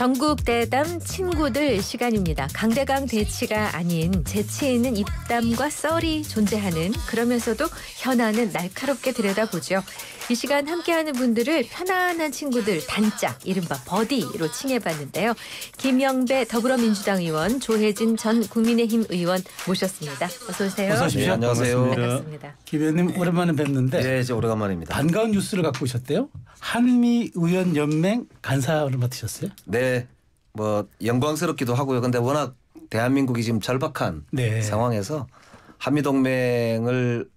전국 대담 친구들 시간입니다. 강대강 대치가 아닌 재치 있는 입담과 썰이 존재하는, 그러면서도 현안은 날카롭게 들여다보죠. 이 시간 함께하는 분들을 편안한 친구들 단짝, 이른바 버디로 칭해봤는데요. 김영배 더불어민주당 의원, 조혜진 전 국민의힘 의원 모셨습니다. 어서 오세요. 어서 오십시오. 네, 안녕하세요. 반갑습니다. 김 의원님 오랜만에 뵙는데 네, 이제 오래간만입니다. 반가운 뉴스를 갖고 오셨대요. 한미의원연맹 간사를 맡으셨어요? 네, 뭐 영광스럽기도 하고요. 근데 워낙 대한민국이 지금 절박한 네. 상황에서 한미동맹을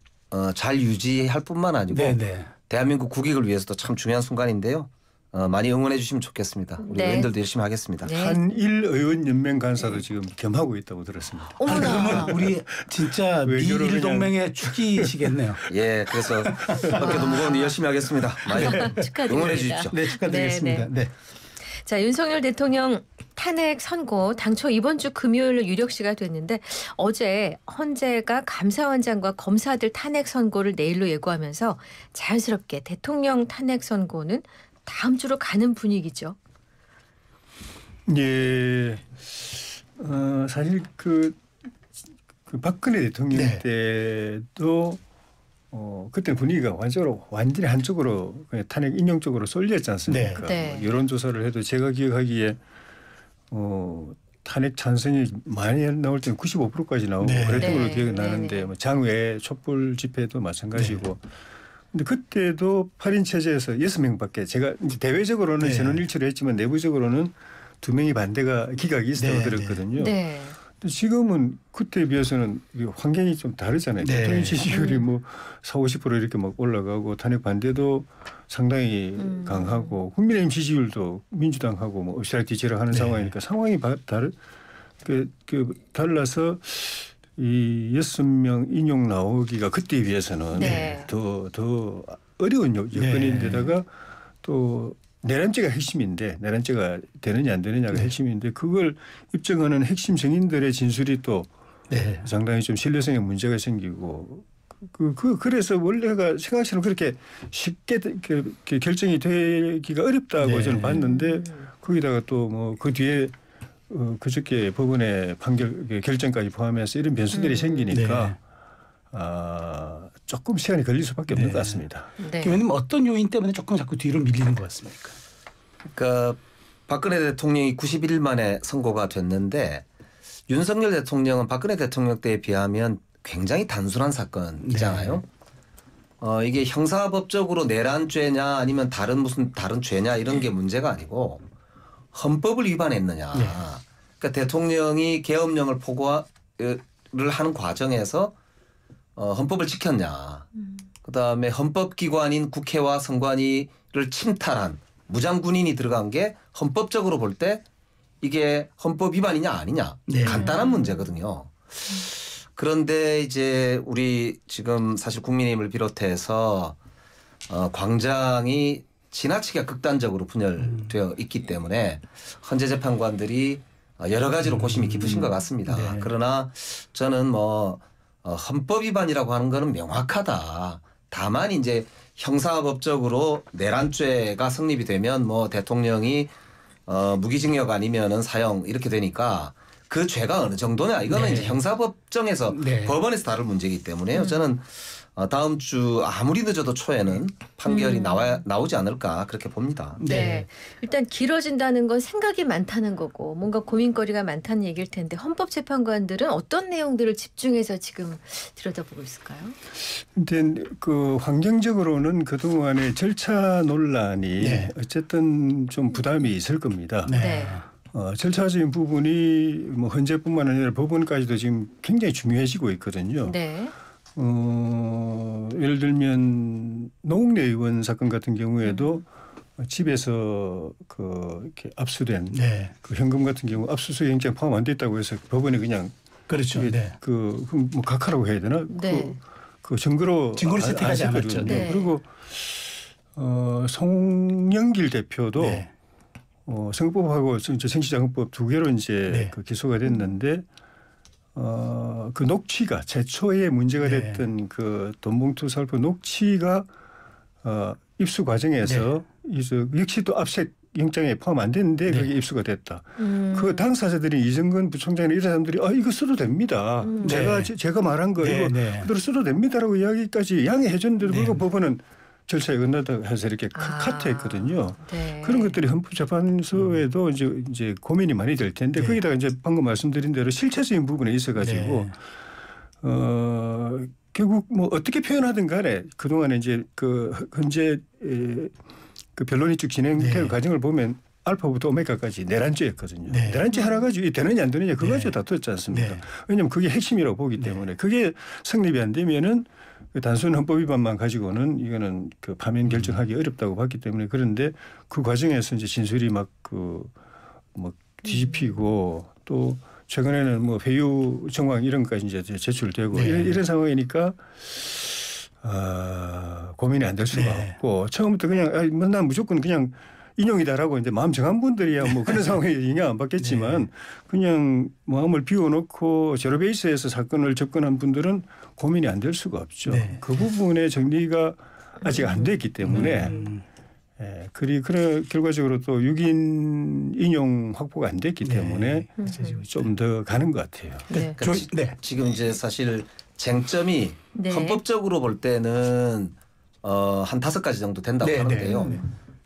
잘 유지할 뿐만 아니고 네. 대한민국 국익을 위해서도 참 중요한 순간인데요. 많이 응원해 주시면 좋겠습니다. 우리 네. 의원들도 열심히 하겠습니다. 네. 한일의원연맹 간사도 지금 겸하고 있다고 들었습니다. 어머나. 그러면 우리 진짜 외교를 미일 동맹의 축이시겠네요. 예, 그래서 어깨도 무거운데 열심히 하겠습니다. 많이 축하드립니다. 응원해 주십시오. 네, 축하드리겠습니다. 네. 자, 윤석열 대통령 탄핵 선고 당초 이번 주 금요일로 유력시가 됐는데, 어제 헌재가 감사원장과 검사들 탄핵 선고를 내일로 예고하면서 자연스럽게 대통령 탄핵 선고는 다음 주로 가는 분위기죠. 예, 사실 그 박근혜 대통령 네. 때도 그때 분위기가 완전히 한쪽으로 그냥 탄핵 인용 쪽으로 쏠렸지 않습니까? 네. 뭐 여론조사를 해도 제가 기억하기에 탄핵 찬성이 많이 나올 때는 95%까지 나오고 네. 그랬던 걸로 네. 기억이 네. 나는데 뭐 장외 촛불 집회도 마찬가지고. 근데 그때도 8인 체제에서 6명밖에, 제가 이제 대외적으로는 네. 전원일치로 했지만 내부적으로는 2명이 반대가 기각이 있었다고 네. 들었거든요. 네. 근데 지금은 그때에 비해서는 환경이 좀 다르잖아요. 네. 대통령 지지율이 뭐 40~50% 이렇게 막 올라가고 탄핵 반대도 상당히 강하고 국민의힘 지지율도 민주당하고 뭐 엎치락뒤치락 하는 네. 상황이니까 상황이 달라서 이 6명 인용 나오기가 그때에 비해서는 네. 더 어려운 여건인데다가 또 내란죄가 핵심인데, 내란죄가 되느냐 안 되느냐가 핵심인데, 그걸 입증하는 핵심 증인들의 진술이 또 네. 상당히 좀 신뢰성에 문제가 생기고, 그래서 원래가 생각처럼 그렇게 쉽게 결정이 되기가 어렵다고 네. 저는 봤는데, 거기다가 또 뭐 그 뒤에 그저께 법원의 판결 결정까지 포함해서 이런 변수들이 생기니까 조금 시간이 걸릴 수밖에 없는 것 같습니다. 네. 김 의원님 어떤 요인 때문에 조금 자꾸 뒤로 밀리는 것 같습니까? 그러니까 박근혜 대통령이 91일 만에 선고가 됐는데, 윤석열 대통령은 박근혜 대통령 때에 비하면 굉장히 단순한 사건이잖아요. 이게 형사법적으로 내란죄냐 아니면 다른 죄냐 이런 게 문제가 아니고 헌법을 위반했느냐. 네. 그러니까 대통령이 계엄령을 하는 과정에서 헌법을 지켰냐. 그다음에 헌법기관인 국회와 선관위를 침탈한 무장군인이 들어간 게 헌법적으로 볼 때 이게 헌법 위반이냐 아니냐. 네. 간단한 문제거든요. 그런데 이제 우리 지금 사실 국민의힘을 비롯해서 광장이 지나치게 극단적으로 분열되어 있기 때문에 헌재 재판관들이 여러 가지로 고심이 깊으신 것 같습니다. 네. 그러나 저는 뭐 헌법 위반이라고 하는 거는 명확하다. 다만 이제 형사법적으로 내란죄가 성립이 되면 뭐 대통령이 무기징역 아니면은 사형 이렇게 되니까 그 죄가 어느 정도냐, 이거는 네. 이제 형사법정에서 네. 법원에서 다룰 문제이기 때문에요. 저는 다음 주 아무리 늦어도 초에는 판결이 나오지 않을까 그렇게 봅니다. 네. 일단 길어진다는 건 생각이 많다는 거고 뭔가 고민거리가 많다는 얘기일 텐데, 헌법재판관들은 어떤 내용들을 집중해서 지금 들여다보고 있을까요? 근데 그 환경적으로는 그동안의 절차 논란이 네. 어쨌든 좀 부담이 있을 겁니다. 네. 절차적인 부분이 뭐 헌재뿐만 아니라 법원까지도 지금 굉장히 중요해지고 있거든요. 네. 예를 들면 노웅래 의원 사건 같은 경우에도 집에서 이렇게 압수된 네. 그 현금 같은 경우 압수수색 영장 포함 안 됐다고 해서 법원이 그냥 그렇죠. 네. 뭐 각하라고 해야 되나? 네. 그 증거로 채택하지 않았죠. 네. 그리고 송영길 대표도 네. 선거법하고 정치자금법 두 개로 이제 네. 그 기소가 됐는데 그 녹취가 최초에 문제가 네. 됐던 그 돈봉투 살포 녹취가 입수 과정에서 역시 또 압색 영장에 포함 안 됐는데 네. 그게 입수가 됐다. 그 당사자들이 이정근 부총장이나 이런 사람들이 이거 써도 됩니다. 제가 말한 거 네, 이거 네. 그대로 써도 됩니다라고 이야기까지 양해해 줬는데도 불구하고 법원은 절차에 어긋나다 해서 이렇게 카트했거든요. 네. 그런 것들이 헌법재판소에도 이제 고민이 많이 될 텐데 네. 거기다가 이제 방금 말씀드린 대로 실체적인 부분에 있어가지고 결국 뭐 어떻게 표현하든 간에 그동안에 이제 그 현재 그 변론이 쭉 진행되는 과정을 보면 알파부터 오메가까지 내란죄였거든요. 네. 내란죄 하나 가지고 되느냐 안 되느냐 그거 가지고 다투었지 않습니까? 네. 왜냐하면 그게 핵심이라고 보기 때문에 그게 성립이 안 되면은 단순 헌법 위반만 가지고는 이거는 그 파면 결정하기 어렵다고 봤기 때문에 그런데 그 과정에서 이제 진술이 막 뭐 뒤집히고 또 최근에는 뭐 회유 정황 이런 것까지 이제 제출되고 이런 상황이니까 고민이 안 될 수가 없고 처음부터 그냥 난 무조건 그냥 인용이다라고 이제 마음 정한 분들이야 뭐 그런 상황에 영향 안 받겠지만 그냥 마음을 비워놓고 제로 베이스에서 사건을 접근한 분들은 고민이 안 될 수가 없죠. 그 부분의 정리가 아직 안 됐기 때문에 그리고 결과적으로 또 6인 인용 확보가 안 됐기 때문에 좀 더 가는 것 같아요. 네. 그러니까 지금 이제 사실 쟁점이 네. 헌법적으로 볼 때는 한 5가지 정도 된다고 하는데요.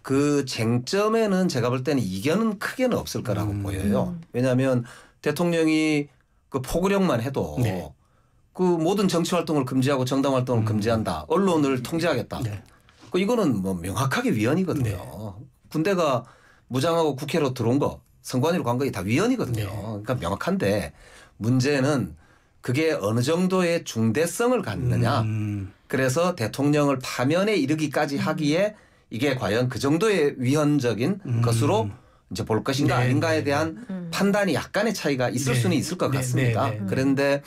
그 쟁점에는 제가 볼 때는 이견은 크게는 없을 거라고 보여요. 왜냐하면 대통령이 그 포고령만 해도 그 모든 정치 활동을 금지하고 정당 활동을 금지한다. 언론을 통제하겠다. 그 이거는 뭐 명확하게 위헌이거든요. 군대가 무장하고 국회로 들어온 거 선관위로 간 거 다 위헌이거든요. 그러니까 명확한데 문제는 그게 어느 정도의 중대성을 갖느냐. 그래서 대통령을 파면에 이르기까지 하기에 이게 과연 그 정도의 위헌적인 것으로 이제 볼 것인가 아닌가에 대한 판단이 약간의 차이가 있을 수는 있을 것 같습니다. 그런데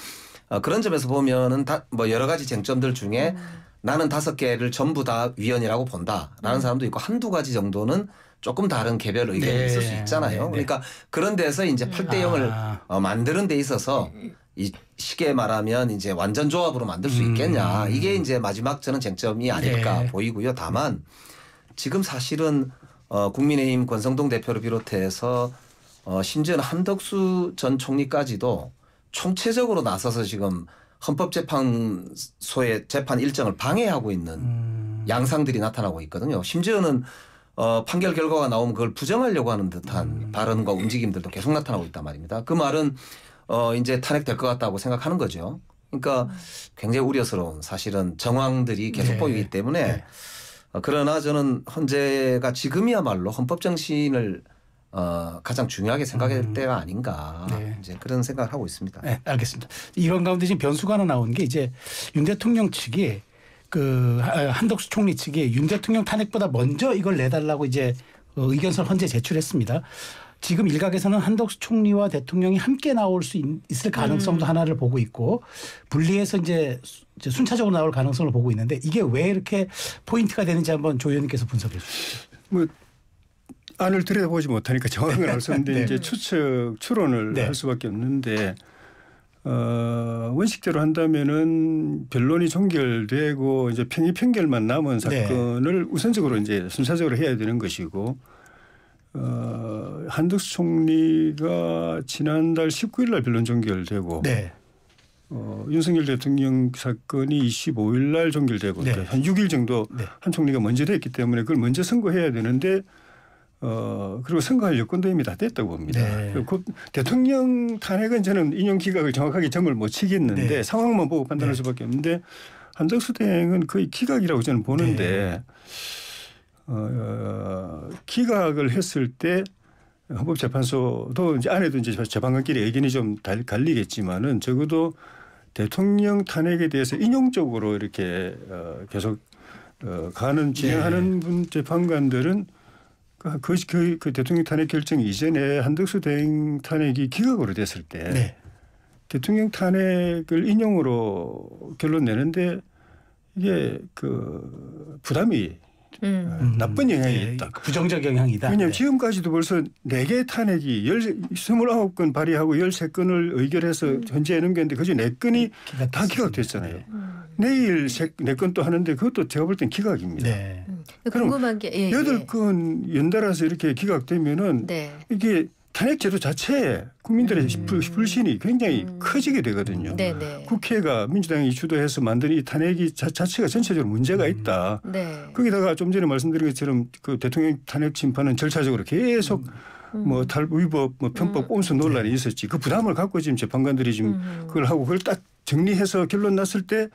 그런 점에서 보면은 뭐 여러 가지 쟁점들 중에 나는 5개를 전부 다 위헌이라고 본다라는 사람도 있고 한두 가지 정도는 조금 다른 개별 의견이 있을 수 있잖아요. 그러니까 그런 데서 이제 8대0을 만드는 데 있어서 이 쉽게 말하면 이제 완전 조합으로 만들 수 있겠냐. 이게 이제 마지막 저는 쟁점이 아닐까 보이고요. 다만 지금 사실은 국민의힘 권성동 대표를 비롯해서 심지어는 한덕수 전 총리까지도 총체적으로 나서서 지금 헌법재판소의 재판 일정을 방해하고 있는 양상들이 나타나고 있거든요. 심지어는 판결 결과가 나오면 그걸 부정하려고 하는 듯한 발언과 움직임들도 계속 나타나고 있단 말입니다. 그 말은 이제 탄핵될 것 같다고 생각하는 거죠. 그러니까 굉장히 우려스러운 사실은 정황들이 계속 보이기 때문에 그러나 저는 헌재가 지금이야말로 헌법 정신을 가장 중요하게 생각할 때가 아닌가 이제 그런 생각을 하고 있습니다. 네, 알겠습니다. 이런 가운데 지금 변수가 하나 나온 게 이제 윤 대통령 측이 그 한덕수 총리 측이 윤 대통령 탄핵보다 먼저 이걸 내달라고 이제 의견서를 헌재 제출했습니다. 지금 일각에서는 한덕수 총리와 대통령이 함께 나올 수 있을 가능성도 하나를 보고 있고 분리해서 이제 순차적으로 나올 가능성을 보고 있는데 이게 왜 이렇게 포인트가 되는지 한번 조 의원님께서 분석해 주시죠. 뭐 안을 들여다보지 못하니까 정확한 건 알 수 없는데 이제 추론을 할 수밖에 없는데 원칙대로 한다면은 변론이 종결되고 이제 평의 판결만 남은 사건을 우선적으로 이제 순차적으로 해야 되는 것이고 한덕수 총리가 지난달 19일 날 변론 종결되고 윤석열 대통령 사건이 25일 날 종결되고 한 6일 정도 한 총리가 먼저 됐기 때문에 그걸 먼저 선고해야 되는데 그리고 선거할 여건도 이미 다 됐다고 봅니다. 그 대통령 탄핵은 저는 인용 기각을 정확하게 점을 못 치겠는데 상황만 보고 판단할 수밖에 없는데 한덕수 대행은 거의 기각이라고 저는 보는데 기각을 했을 때 헌법재판소도 이제 안에도 이제 재판관끼리 의견이 좀 갈리겠지만은 적어도 대통령 탄핵에 대해서 인용적으로 이렇게 계속 진행하는 재판관들은 그 대통령 탄핵 결정 이전에 한덕수 대행 탄핵이 기각으로 됐을 때 대통령 탄핵을 인용으로 결론 내는데 이게 그 부담이 나쁜 영향이 있다. 부정적 영향이다. 왜냐하면 지금까지도 벌써 4개 탄핵이 29건 발의하고 13건을 의결해서 현재에 넘겼는데 그중 4건이 다 기각됐잖아요. 내일 4건 또 하는데 그것도 제가 볼 땐 기각입니다. 궁금한 게 8건 연달아서 이렇게 기각되면은 네. 이게 탄핵제도 자체에 국민들의 불신이 굉장히 커지게 되거든요. 네네. 국회가 민주당이 주도해서 만든 이 탄핵이 자체가 전체적으로 문제가 있다. 네. 거기다가 좀 전에 말씀드린 것처럼 그 대통령 탄핵 심판은 절차적으로 계속 뭐 탈위법, 뭐 편법 꼼수 논란이 있었지. 그 부담을 갖고 지금 재판관들이 지금 그걸 하고 그걸 딱 정리해서 결론 났을 때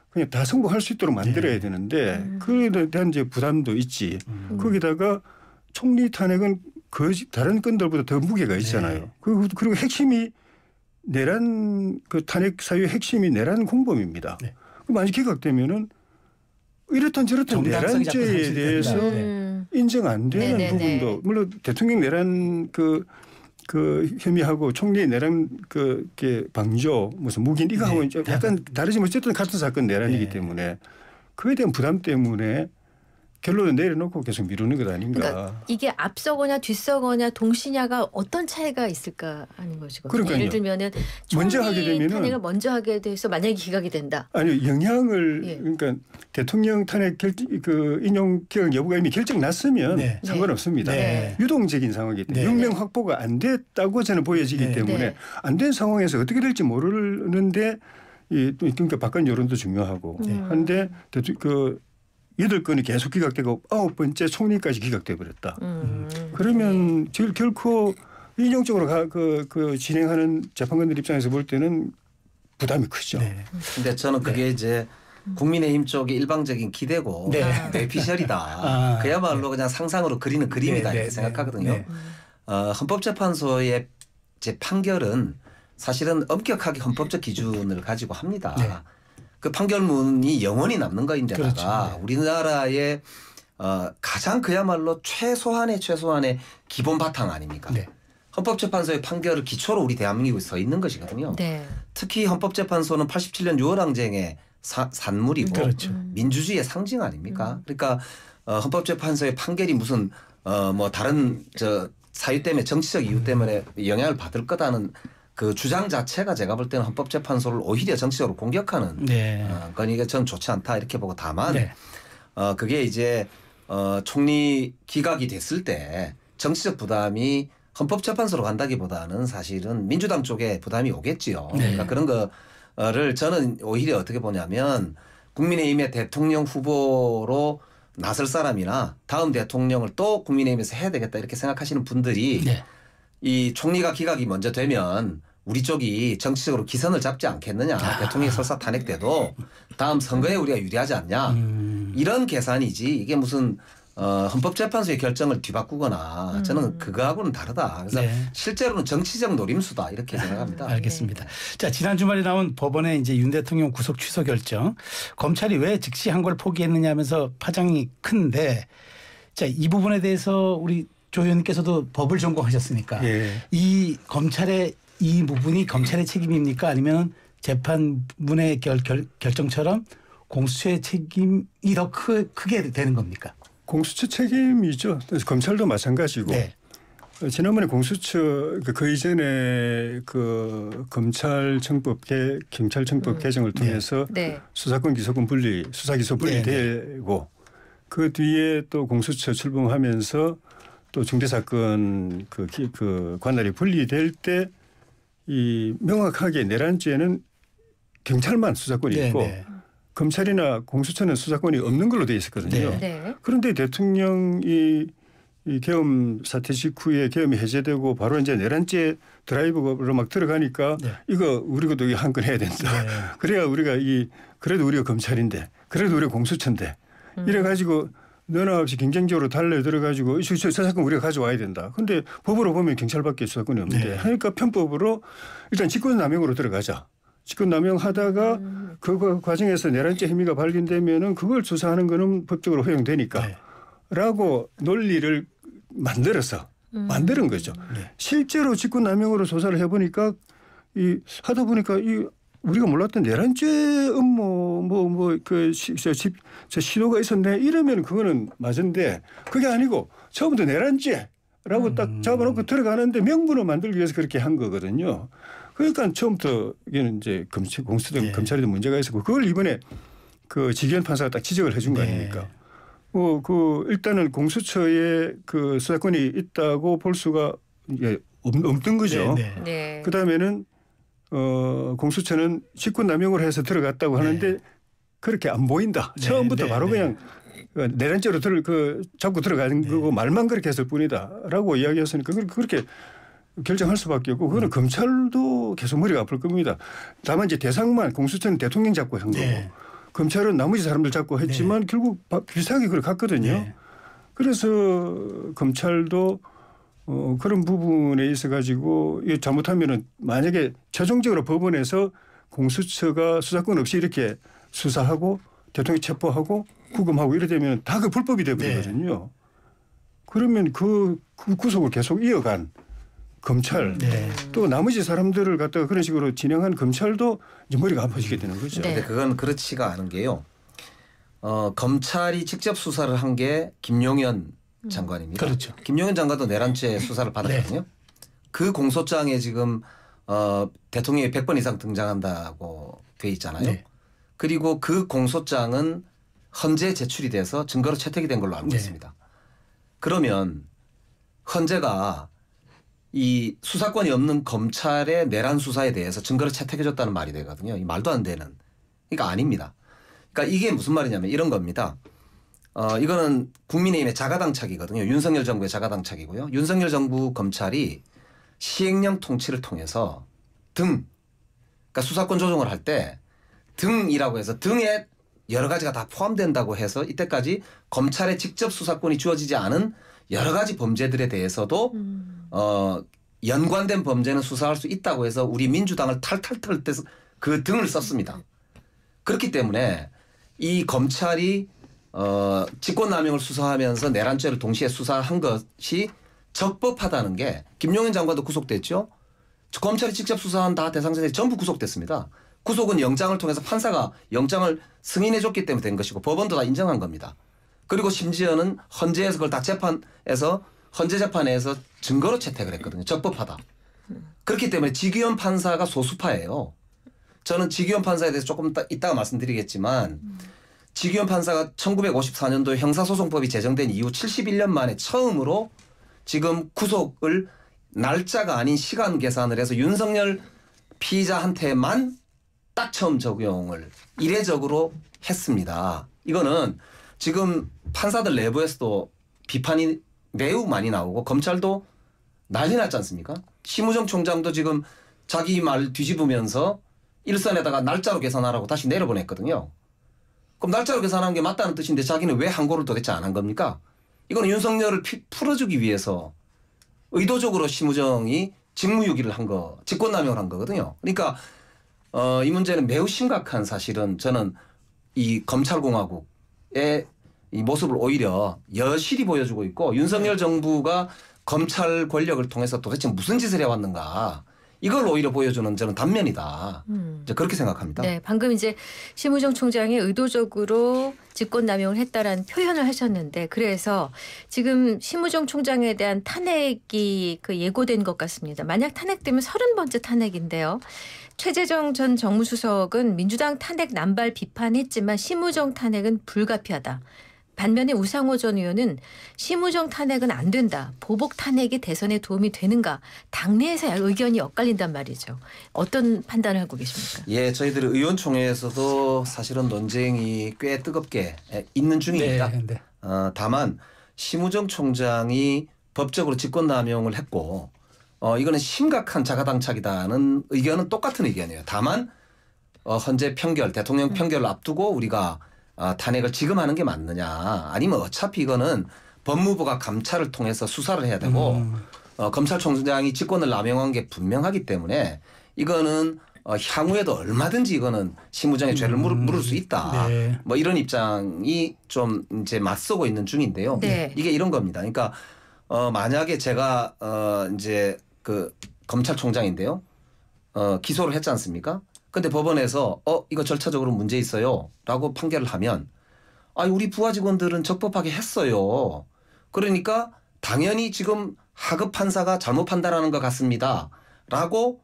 그냥 다 승복할 수 있도록 만들어야 되는데 그에 대한 이제 부담도 있지. 거기다가 총리 탄핵은 다른 건들보다 더 무게가 있잖아요. 네. 그리고 핵심이 내란 그 탄핵 사유의 핵심이 내란 공범입니다. 네. 만약 기각되면은 이렇든 저렇든 내란죄에 대해서 인정 안 되는 네네네. 부분도 물론 대통령 내란 그 혐의하고 총리의 내란 방조 무슨 묵인 이거 하고 약간 다르지만 어쨌든 같은 사건 내란이기 때문에 그에 대한 부담 때문에 결론을 내려놓고 계속 미루는 것 아닌가. 그러니까 이게 앞서거나 뒤서거나 동시냐가 어떤 차이가 있을까 하는 것이거든요. 그러니까요. 예를 들면은 먼저 하게 총리 되면은 탄핵을 먼저 하게 돼서 만약에 기각이 된다. 아니요. 영향을 그러니까 대통령 탄핵 인용 기각 여부가 이미 결정 났으면 상관없습니다. 네. 유동적인 상황이기 때문에 6명 확보가 안 됐다고 저는 보여지기 때문에 안 된 상황에서 어떻게 될지 모르는데 그러니까 바깥 여론도 중요하고 한데 그 8건이 계속 기각되고 9번째 총리까지 기각돼 버렸다. 그러면 결코 인용적으로 진행하는 재판관들 입장에서 볼 때는 부담이 크죠. 근데 저는 그게 이제 국민의힘 쪽의 일방적인 기대고 뇌피셜이다. 그야말로 그냥 상상으로 그리는 그림이다 이렇게 생각하거든요. 헌법재판소의 제 판결은 사실은 엄격하게 헌법적 기준을 가지고 합니다. 그 판결문이 영원히 남는 거인데다가 우리나라의 가장 그야말로 최소한의 기본 바탕 아닙니까? 헌법재판소의 판결을 기초로 우리 대한민국에 서 있는 것이거든요. 특히 헌법재판소는 87년 6월 항쟁의 산물이고 민주주의의 상징 아닙니까? 그러니까 헌법재판소의 판결이 무슨 뭐 다른 사유 때문에 정치적 이유 때문에 영향을 받을 거다는 그 주장 자체가 제가 볼 때는 헌법재판소를 오히려 정치적으로 공격하는 건 이게 전 좋지 않다 이렇게 보고 다만 그게 이제 총리 기각이 됐을 때 정치적 부담이 헌법재판소로 간다기보다는 사실은 민주당 쪽에 부담이 오겠지요. 그러니까 그런 거를 저는 오히려 어떻게 보냐면 국민의힘의 대통령 후보로 나설 사람이나 다음 대통령을 또 국민의힘에서 해야 되겠다 이렇게 생각하시는 분들이 이 총리가 기각이 먼저 되면 우리 쪽이 정치적으로 기선을 잡지 않겠느냐. 대통령이 설사 탄핵돼도 다음 선거에 우리가 유리하지 않냐. 이런 계산이지 이게 무슨 헌법재판소의 결정을 뒤바꾸거나 저는 그거하고는 다르다. 그래서 실제로는 정치적 노림수다 이렇게 생각합니다. 알겠습니다. 자, 지난 주말에 나온 법원의 이제 윤 대통령 구속 취소 결정. 검찰이 왜 즉시 한 걸 포기했느냐 하면서 파장이 큰데 자, 이 부분에 대해서 우리 조 의원님께서도 법을 전공하셨으니까 이 검찰의 이 부분이 검찰의 책임입니까? 아니면 재판부의 결정처럼 공수처의 책임이 더 크게 되는 겁니까? 공수처 책임이죠. 검찰도 마찬가지고. 지난번에 공수처 그 이전에 그 경찰청법 개정을 통해서 수사권 기소권 분리, 수사기소 분리되고 그 뒤에 또 공수처 출범하면서 또 중대사건 그 관할이 분리될 때 이 명확하게 내란죄는 경찰만 수사권이 있고 검찰이나 공수처는 수사권이 없는 걸로 돼 있었거든요. 그런데 대통령이 이 계엄 사태 직후에 계엄이 해제되고 바로 이제 내란죄 드라이브로 막 들어가니까 이거 우리도 한 건 해야 된다. 그래야 우리가 그래도 우리가 검찰인데 그래도 우리가 공수처인데 이래가지고 너나 없이 경쟁적으로 달려 들어가지고 저 사건 우리가 가져와야 된다. 그런데 법으로 보면 경찰밖에 수사권이 없는데 하니까 편법으로 일단 직권남용으로 들어가자. 직권남용하다가 그 과정에서 내란죄 혐의가 발견되면은 그걸 수사하는 거는 법적으로 허용되니까 라고 논리를 만드는 거죠. 실제로 직권남용으로 조사를 해보니까 하다 보니까 우리가 몰랐던 내란죄 업무 저 시도가 있었네 이러면 그거는 맞은데 그게 아니고 처음부터 내란죄라고 딱 잡아놓고 들어가는데 명분을 만들기 위해서 그렇게 한 거거든요. 그러니까 처음부터 이게는 이제 공수처든 검찰에도 문제가 있었고 그걸 이번에 그 지기현 판사가 딱 지적을 해준 거 아닙니까? 일단은 공수처에 그 수사권이 있다고 볼 수가 없는 거죠. 네. 그다음에는 공수처는 직권남용을 해서 들어갔다고 하는데 그렇게 안 보인다. 처음부터 바로 그냥 내란죄로 잡고 들어가는 거고 말만 그렇게 했을 뿐이다라고 이야기했으니까 그렇게 결정할 수밖에 없고 그거는 검찰도 계속 머리가 아플 겁니다. 다만 이제 대상만 공수처는 대통령 잡고 한 거고 검찰은 나머지 사람들 잡고 했지만 결국 비슷하게 그걸 갔거든요. 그래서 검찰도 그런 부분에 있어 가지고 잘못하면은 만약에 최종적으로 법원에서 공수처가 수사권 없이 이렇게 수사하고 대통령 체포하고 구금하고 이래 되면 다 그 불법이 되버리거든요. 그러면 그 구속을 계속 이어간 검찰 또 나머지 사람들을 갖다가 그런 식으로 진행한 검찰도 이제 머리가 아파지게 되는 거죠. 근데 그건 그렇지가 않은 게요. 검찰이 직접 수사를 한 게 김용현 장관입니다. 그렇죠. 김용현 장관도 내란죄 수사를 받았거든요. 그 공소장에 지금 대통령이 100번 이상 등장한다고 돼 있잖아요. 그리고 그 공소장은 헌재에 제출이 돼서 증거로 채택이 된 걸로 알고 있습니다. 그러면 헌재가 이 수사권이 없는 검찰의 내란 수사에 대해서 증거를 채택해 줬다는 말이 되거든요. 이 말도 안 되는. 그러니까 아닙니다. 그러니까 이게 무슨 말이냐면 이런 겁니다. 이거는 국민의힘의 자가당착이거든요. 윤석열 정부의 자가당착이고요. 윤석열 정부 검찰이 시행령 통치를 통해서 그러니까 수사권 조정을 할 때 등이라고 해서 등에 여러 가지가 다 포함된다고 해서 이때까지 검찰에 직접 수사권이 주어지지 않은 여러 가지 범죄들에 대해서도 연관된 범죄는 수사할 수 있다고 해서 우리 민주당을 탈탈 털 때 그 등을 썼습니다. 그렇기 때문에 이 검찰이 직권남용을 수사하면서 내란죄를 동시에 수사한 것이 적법하다는 게 김용현 장관도 구속됐죠. 검찰이 직접 수사한 다 대상자들이 전부 구속됐습니다. 구속은 영장을 통해서 판사가 영장을 승인해 줬기 때문에 된 것이고 법원도 다 인정한 겁니다. 그리고 심지어는 헌재에서 그걸 다 헌재 재판에서 증거로 채택을 했거든요. 적법하다. 그렇기 때문에 지기현 판사가 소수파예요. 저는 지기현 판사에 대해서 조금 이따가 말씀드리겠지만 지기현 판사가 1954년도에 형사소송법이 제정된 이후 71년 만에 처음으로 지금 구속을 날짜가 아닌 시간 계산을 해서 윤석열 피의자한테만 딱 처음 적용을 이례적으로 했습니다. 이거는 지금 판사들 내부에서도 비판이 매우 많이 나오고 검찰도 난리 났지 않습니까? 심우정 총장도 지금 자기 말 뒤집으면서 일선에다가 날짜로 계산하라고 다시 내려보냈거든요. 그럼 날짜로 계산한 게 맞다는 뜻인데 자기는 왜 항고를 도대체 안 한 겁니까? 이거는 윤석열을 풀어주기 위해서 의도적으로 심우정이 직무유기를 한 거, 직권남용을 한 거거든요. 그러니까 이 문제는 매우 심각한 사실은 저는 이 검찰공화국의 이 모습을 오히려 여실히 보여주고 있고 윤석열 정부가 검찰 권력을 통해서 도대체 무슨 짓을 해왔는가 이걸 오히려 보여주는 저는 단면이다. 이제 그렇게 생각합니다. 네, 방금 이제 심우정 총장이 의도적으로 직권남용을 했다라는 표현을 하셨는데 그래서 지금 심우정 총장에 대한 탄핵이 예고된 것 같습니다. 만약 탄핵되면 30번째 탄핵인데요. 최재정 전 정무수석은 민주당 탄핵 남발 비판했지만 심우정 탄핵은 불가피하다. 반면에 우상호 전 의원은 심우정 탄핵은 안 된다. 보복 탄핵이 대선에 도움이 되는가. 당내에서 의견이 엇갈린단 말이죠. 어떤 판단을 하고 계십니까? 예, 저희들 의원총회에서도 사실은 논쟁이 꽤 뜨겁게 있는 중입니다. 다만 심우정 총장이 법적으로 직권남용을 했고 이거는 심각한 자가당착이다는 의견은 똑같은 의견이에요. 다만 헌재 평결, 대통령 평결을 앞두고 우리가 탄핵을 지금 하는 게 맞느냐 아니면 어차피 이거는 법무부가 감찰을 통해서 수사를 해야 되고 검찰총장이 직권을 남용한 게 분명하기 때문에 이거는 향후에도 얼마든지 이거는 심우정의 죄를 물을 수 있다. 뭐 이런 입장이 좀 이제 맞서고 있는 중인데요. 이게 이런 겁니다. 그러니까 만약에 제가 이제 그 검찰총장인데요. 기소를 했지 않습니까? 근데 법원에서 이거 절차적으로 문제 있어요 라고 판결을 하면 우리 부하 직원들은 적법하게 했어요. 그러니까 당연히 지금 하급 판사가 잘못 판단하는 것 같습니다 라고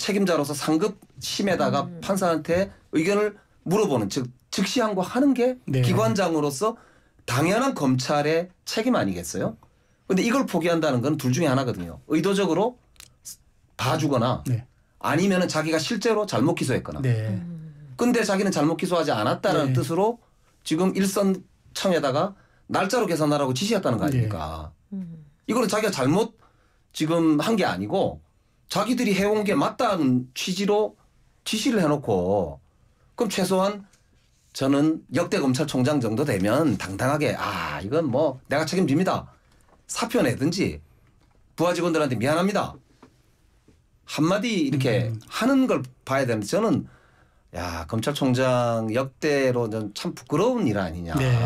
책임자로서 상급 심에다가 판사한테 의견을 물어보는 즉 즉시 항고하는 게 기관장으로서 당연한 검찰의 책임 아니겠어요? 그런데 이걸 포기한다는 건 둘 중에 하나거든요. 의도적으로 봐주거나 네. 아니면은 자기가 실제로 잘못 기소했거나. 네. 근데 자기는 잘못 기소하지 않았다는 네. 뜻으로 지금 일선청에다가 날짜로 계산하라고 지시했다는 거 아닙니까? 이거는 자기가 잘못 지금 한 게 아니고 자기들이 해온 게 맞다는 취지로 지시를 해놓고 그럼 최소한 저는 역대 검찰총장 정도 되면 당당하게 이건 뭐 내가 책임집니다. 사표 내든지 부하 직원들한테 미안합니다. 한마디 이렇게 하는 걸 봐야 되는데 저는 검찰총장 역대로 참 부끄러운 일 아니냐. 네.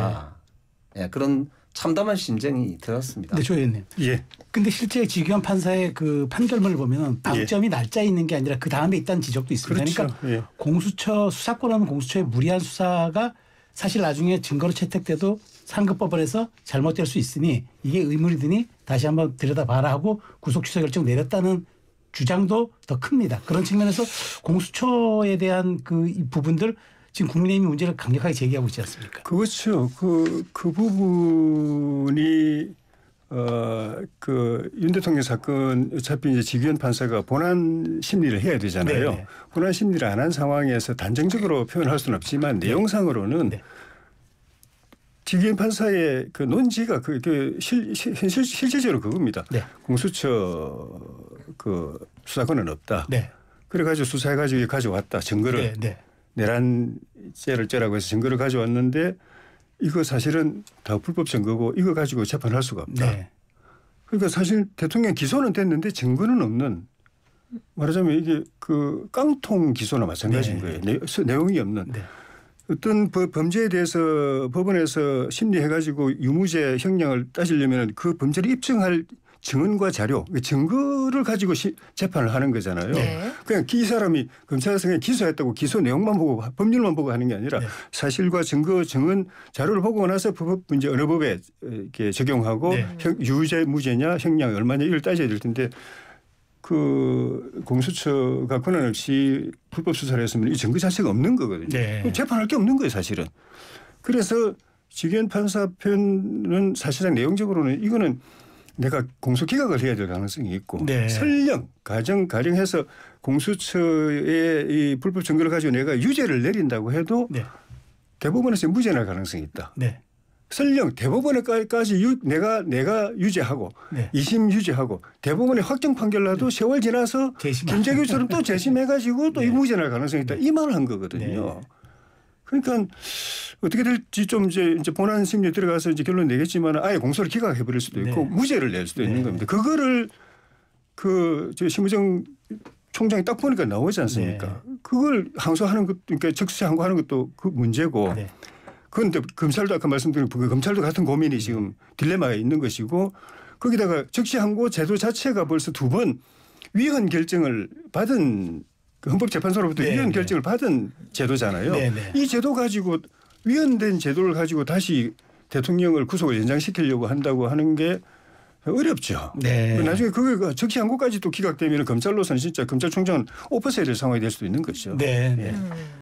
예, 그런 참담한 심정이 들었습니다. 네, 조 의원님. 예. 근데 실제 지규현 판사의 그 판결문을 보면 방점이 날짜에 있는 게 아니라 그 다음에 있다는 지적도 있습니다. 그렇죠. 그러니까 공수처 수사권하면 공수처의 무리한 수사가 사실 나중에 증거로 채택돼도 상급법원에서 잘못될 수 있으니 이게 의문이더니 다시 한번 들여다봐라 하고 구속 취소 결정 내렸다는 주장도 더 큽니다. 그런 측면에서 공수처에 대한 그 이 부분들 지금 국민의힘이 문제를 강력하게 제기하고 있지 않습니까? 그렇죠. 그 부분이 그 윤 대통령 사건 어차피 이제 지규현 판사가 본안 심리를 해야 되잖아요. 네네. 본안 심리를 안 한 상황에서 단정적으로 표현할 수는 없지만 내용상으로는 지규현 판사의 그 논지가 실질적으로 그겁니다. 네. 공수처 그 수사권은 없다. 네. 그래가지고 수사해가지고 가져왔다. 증거를. 내란죄를 죄라고 해서 증거를 가져왔는데 이거 사실은 다 불법 증거고 이거 가지고 재판할 수가 없다. 네. 그러니까 사실 대통령 기소는 됐는데 증거는 없는 말하자면 이게 그 깡통 기소나 마찬가지인 거예요. 내용이 없는. 어떤 범죄에 대해서 법원에서 심리해가지고 유무죄 형량을 따지려면 그 범죄를 입증할 증언과 자료, 증거를 가지고 재판을 하는 거잖아요. 네. 그냥 이 사람이 검찰에서 그냥 기소했다고 기소 내용만 보고 법률만 보고 하는 게 아니라 사실과 증거, 증언, 자료를 보고 나서 이제 어느 법에 이렇게 적용하고 유죄, 무죄냐, 형량이 얼마냐 이걸 따져야 될 텐데 그 공수처가 권한 없이 불법 수사를 했으면 이 증거 자체가 없는 거거든요. 재판할 게 없는 거예요, 사실은. 그래서 지규현 판사 표현은 사실상 내용적으로는 이거는 내가 공소 기각을 해야 될 가능성이 있고 설령 가정해서 공수처의 이 불법 증거를 가지고 내가 유죄를 내린다고 해도 대법원에서 무죄 날 가능성이 있다. 설령 대법원에까지 내가 유죄하고 2심 유죄하고 대법원에 확정 판결 나도 세월 지나서 김재규처럼 또 재심해가지고 또 이 무죄 날 가능성이 있다. 이 말을 한 거거든요. 그러니까 어떻게 될지 좀 이제 본안 심리에 들어가서 이제 결론 내겠지만 아예 공소를 기각해 버릴 수도 있고 무죄를 낼 수도 있는 겁니다. 그거를 저 심우정 총장이 딱 보니까 나오지 않습니까? 그걸 항소하는 것, 그러니까 적시 항고하는 것도 그 문제고. 그런데 검찰도 아까 말씀드린 그 검찰도 같은 고민이 지금 딜레마가 있는 것이고 거기다가 적시 항고 제도 자체가 벌써 2번 위헌 결정을 받은 헌법재판소로부터 위헌 결정을 받은 제도잖아요. 이 제도 가지고 위헌된 제도를 가지고 다시 대통령을 구속을 연장시키려고 한다고 하는 게 어렵죠. 나중에 그게 적시 항고까지 또 기각되면 검찰로서는 진짜 검찰총장은 엎어서야 될 상황이 될 수도 있는 거죠.